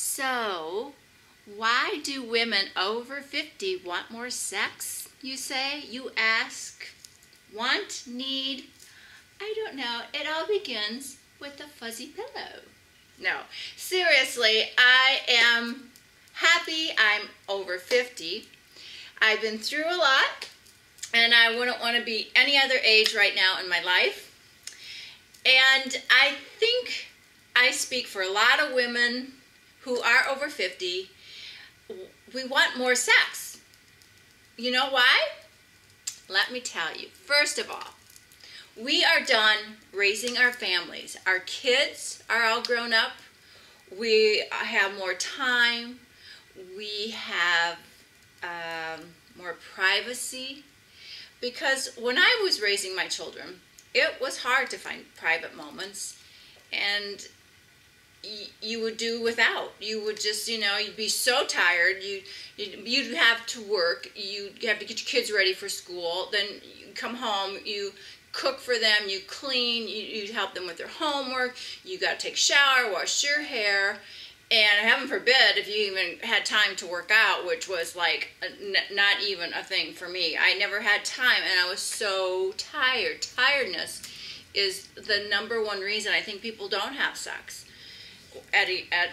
So, why do women over 50 want more sex, you say? You ask. Want, need? I don't know. It all begins with a fuzzy pillow. No, seriously, I am happy I'm over 50. I've been through a lot, and I wouldn't want to be any other age right now in my life. And I think I speak for a lot of women who are over 50. We want more sex. You know why? Let me tell you. First of all, we are done raising our families. Our kids are all grown up. We have more time. We have more privacy. Because when I was raising my children, it was hard to find private moments. And you would do without. You would just, you'd be so tired. You'd have to work. You'd have to get your kids ready for school. Then you come home. You cook for them. You clean. You'd help them with their homework. You got to take a shower, wash your hair. And heaven forbid if you even had time to work out, which was like not even a thing for me. I never had time, and I was so tired. Tiredness is the number one reason I think people don't have sex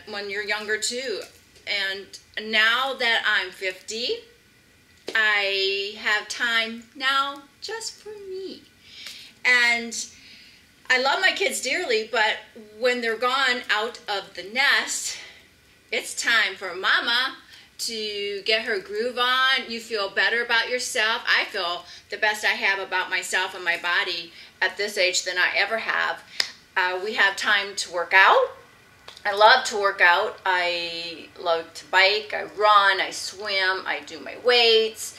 when you're younger too. And now that I'm 50, I have time now just for me. And I love my kids dearly, but when they're gone out of the nest, it's time for mama to get her groove on. You feel better about yourself. I feel the best I have about myself and my body at this age than I ever have. We have time to work out. I love to work out. I love to bike, I run, I swim, I do my weights.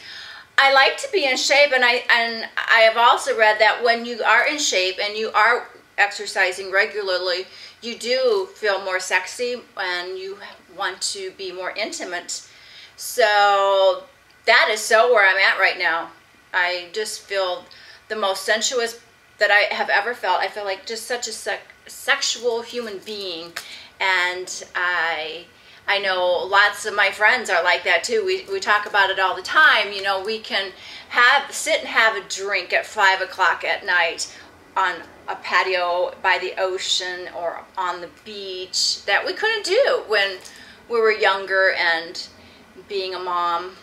I like to be in shape, and I have also read that when you are in shape and you are exercising regularly, you do feel more sexy and you want to be more intimate. So that is so where I'm at right now. I just feel the most sensuous that I have ever felt. I feel like just such a sexual human being. And I know lots of my friends are like that too. We talk about it all the time. We can sit and have a drink at 5 o'clock at night on a patio by the ocean or on the beach that we couldn't do when we were younger, and being a mom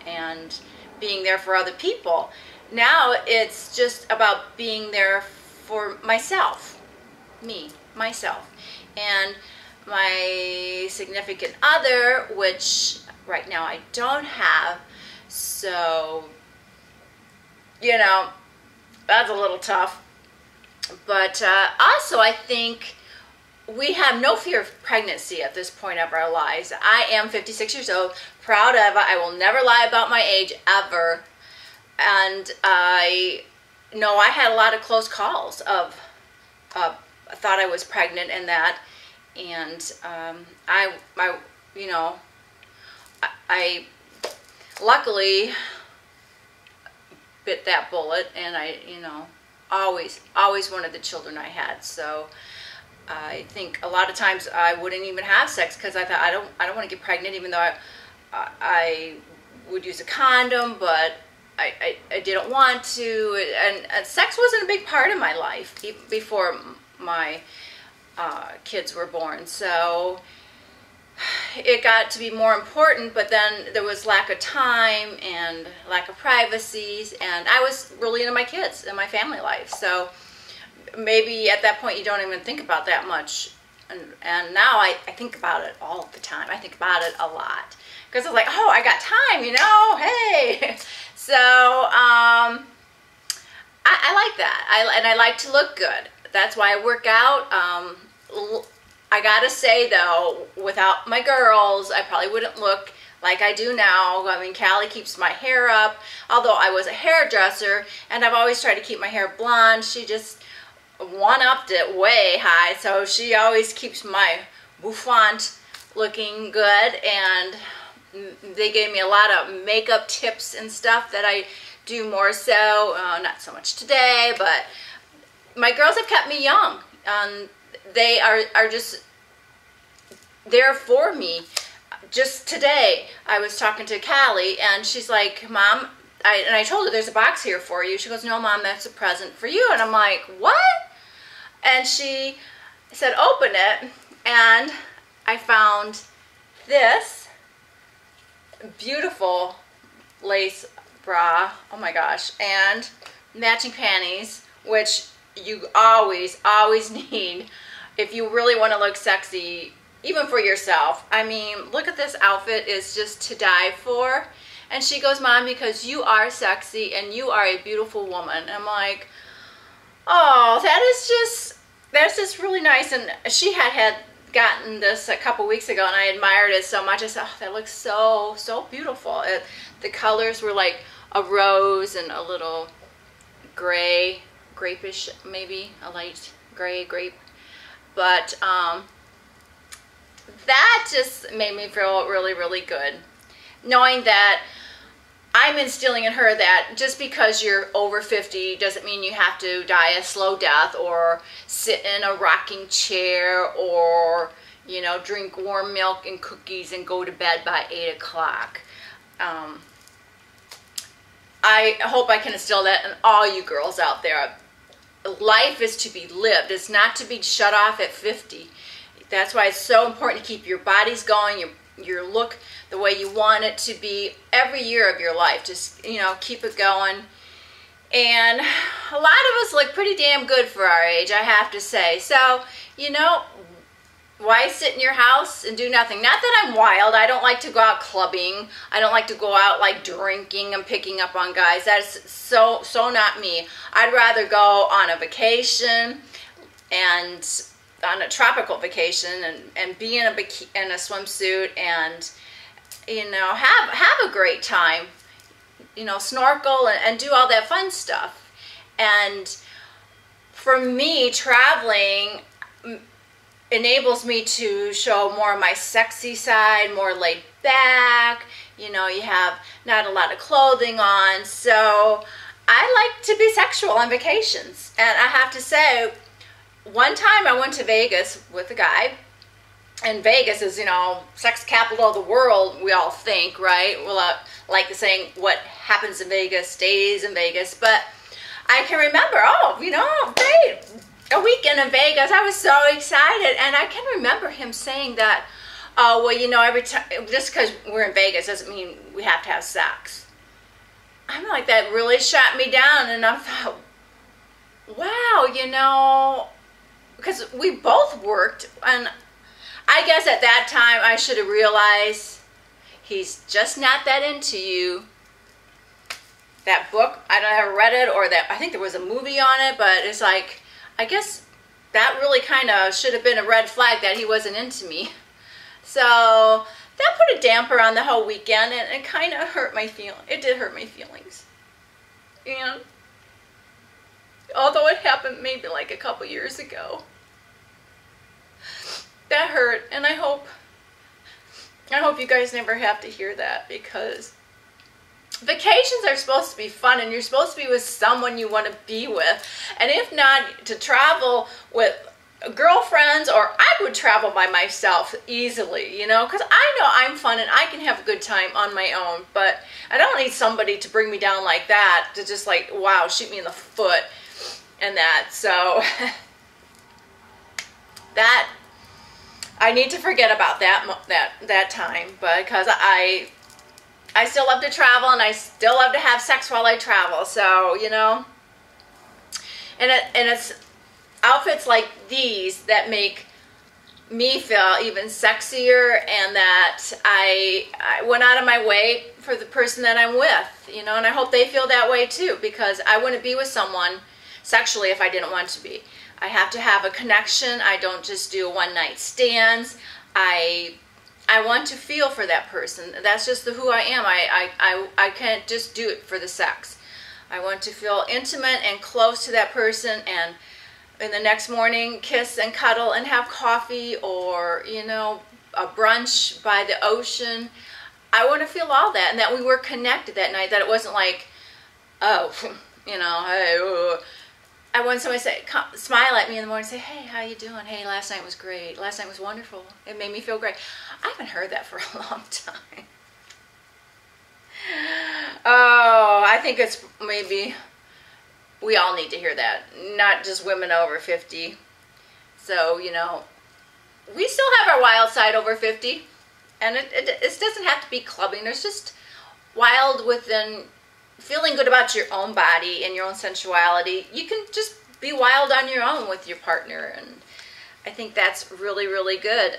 and being there for other people. Now it's just about being there for myself, myself. And my significant other, which right now I don't have, so, that's a little tough. But also I think we have no fear of pregnancy at this point of our lives. I am 56 years old, proud of it. I will never lie about my age, ever. And I know I had a lot of close calls of I thought I was pregnant and that. And I luckily bit that bullet, and I, always wanted the children I had. So I think a lot of times I wouldn't even have sex because I thought I don't want to get pregnant, even though I would use a condom, but I didn't want to. And sex wasn't a big part of my life before my kids were born. So it got to be more important, but then there was lack of time and lack of privacy, and I was really into my kids and my family life. So maybe at that point you don't even think about that much. And now I think about it all the time. I think about it a lot. Because it's like, oh, I got time, hey. So I like that. And I like to look good. That's why I work out. I gotta say though, without my girls, I probably wouldn't look like I do now. I mean, Callie keeps my hair up, although I was a hairdresser, and I've always tried to keep my hair blonde. She just one-upped it way high, so she always keeps my bouffant looking good, and they gave me a lot of makeup tips and stuff that I do more so. Not so much today, but my girls have kept me young. They are just there for me. Just today, I was talking to Callie, and she's like, Mom, and I told her, there's a box here for you. She goes, no, Mom, that's a present for you. And I'm like, what? And she said, open it. And I found this beautiful lace bra. Oh my gosh. And matching panties, which you always, always need if you really want to look sexy, even for yourself. I mean, look at this outfit. It's just to die for. And she goes, Mom, because you are sexy and you are a beautiful woman. I'm like, oh, that's just really nice. And she had gotten this a couple weeks ago, and I admired it so much. I said, oh, that looks so, so beautiful. The colors were like a rose and a little gray, grapish, maybe a light gray grape. But that just made me feel really, really good, knowing that I'm instilling in her that just because you're over 50 doesn't mean you have to die a slow death or sit in a rocking chair or, you know, drink warm milk and cookies and go to bed by 8 o'clock. I hope I can instill that in all you girls out there. Life is to be lived. It's not to be shut off at 50. That's why it's so important to keep your bodies going, your look the way you want it to be every year of your life. Just, you know, keep it going. And a lot of us look pretty damn good for our age, I have to say. So, you know, why sit in your house and do nothing? Not that I'm wild. I don't like to go out clubbing. I don't like to go out like drinking and picking up on guys. That's so not me. I'd rather go on a vacation, and on a tropical vacation, and be in a swimsuit, and, you know, have a great time, you know, snorkel and do all that fun stuff. And for me, traveling enables me to show more of my sexy side, more laid back. You know, you have not a lot of clothing on, so I like to be sexual on vacations. And I have to say, one time I went to Vegas with a guy, and Vegas is, you know, sex capital of the world, we all think, right? Well, like the saying, what happens in Vegas stays in Vegas. But I can remember, oh, you know, great, a weekend in Vegas, I was so excited. And I can remember him saying that, oh, well, you know, every time, just because we're in Vegas doesn't mean we have to have sex. I'm like, that really shot me down. And I thought, wow, you know, because we both worked, and I guess at that time I should have realized he's just not that into you. That book, I don't ever read it, or that I think there was a movie on it, but it's like, I guess that really kind of should have been a red flag that he wasn't into me. So that put a damper on the whole weekend, and it kind of hurt my feelings. It did hurt my feelings. And although it happened maybe like a couple years ago, that hurt. And I hope you guys never have to hear that, because vacations are supposed to be fun, and you're supposed to be with someone you want to be with. And if not, to travel with girlfriends, or I would travel by myself easily, you know, because I know I'm fun and I can have a good time on my own. But I don't need somebody to bring me down like that, to just like, wow, shoot me in the foot and that. So that, I need to forget about that time, because I still love to travel, and I still love to have sex while I travel. So, you know, and it's outfits like these that make me feel even sexier, and that I went out of my way for the person that I'm with, you know, and I hope they feel that way too, because I wouldn't be with someone sexually if I didn't want to be. I have to have a connection. I don't just do one-night stands. I want to feel for that person. That's just who I am. I can't just do it for the sex. I want to feel intimate and close to that person, and in the next morning kiss and cuddle and have coffee, or, you know, a brunch by the ocean. I want to feel all that, and that we were connected that night, that it wasn't like, oh, you know, hey, I want somebody to say, smile at me in the morning and say, hey, how you doing? Hey, last night was great. Last night was wonderful. It made me feel great. I haven't heard that for a long time. Oh, I think it's maybe we all need to hear that, not just women over 50. So, you know, we still have our wild side over 50, and it doesn't have to be clubbing. There's just wild within feeling good about your own body and your own sensuality. You can just be wild on your own with your partner, and I think that's really, really good.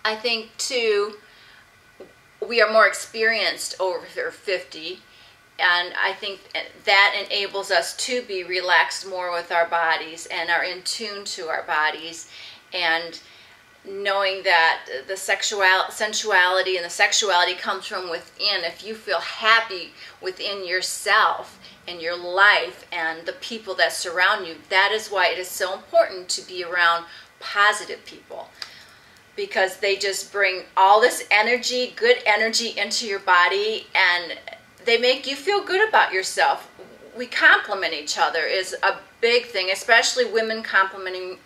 I think, too, we are more experienced over 50, and I think that enables us to be relaxed more with our bodies and are in tune to our bodies, and knowing that the sensuality and the sexuality comes from within. If you feel happy within yourself and your life and the people that surround you, that is why it is so important to be around positive people, because they just bring all this energy, good energy into your body, and they make you feel good about yourself. We complement each other is a big thing, especially women complimenting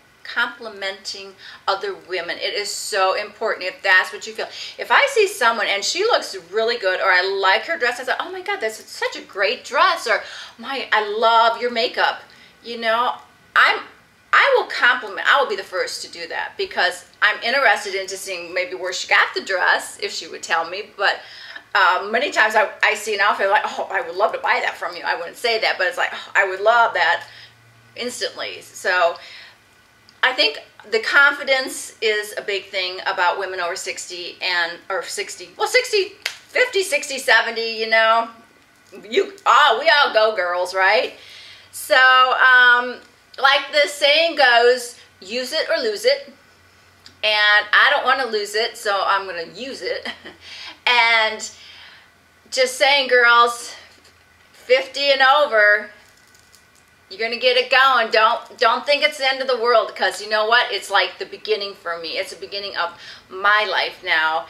other women. It is so important if that's what you feel. If I see someone and she looks really good, or I like her dress, I say, oh my God, that's such a great dress, or I love your makeup. You know, I will compliment. I will be the first to do that, because I'm interested into seeing maybe where she got the dress, if she would tell me. But many times I see an outfit like, oh, I would love to buy that from you. I wouldn't say that, but it's like, oh, I would love that instantly. So I think the confidence is a big thing about women over 60 or 60, well, 60, 50, 60, 70, you know. We all go girls, right? So, like the saying goes, use it or lose it. And I don't want to lose it, so I'm going to use it. And just saying, girls, 50 and over, you're going to get it going. Don't think it's the end of the world, because you know what? It's like the beginning for me. It's the beginning of my life now,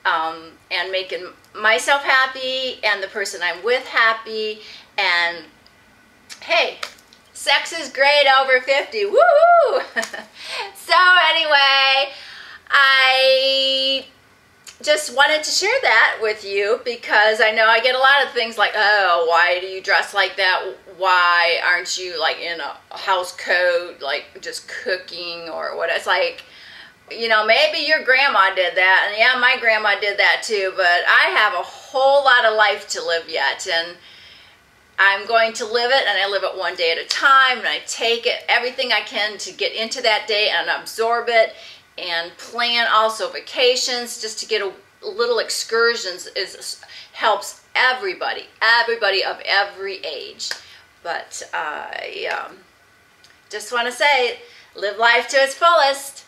and making myself happy and the person I'm with happy. And hey, sex is great over 50. Woo! So anyway, I just wanted to share that with you, because I know I get a lot of things like, oh, why do you dress like that? Why aren't you like in a house coat, like just cooking or what? It's like, you know, maybe your grandma did that, and yeah, my grandma did that too, but I have a whole lot of life to live yet, and I'm going to live it, and I live it one day at a time, and I take it, everything I can to get into that day and absorb it, and plan also vacations just to get a little excursions helps everybody of every age. But I just want to say, live life to its fullest.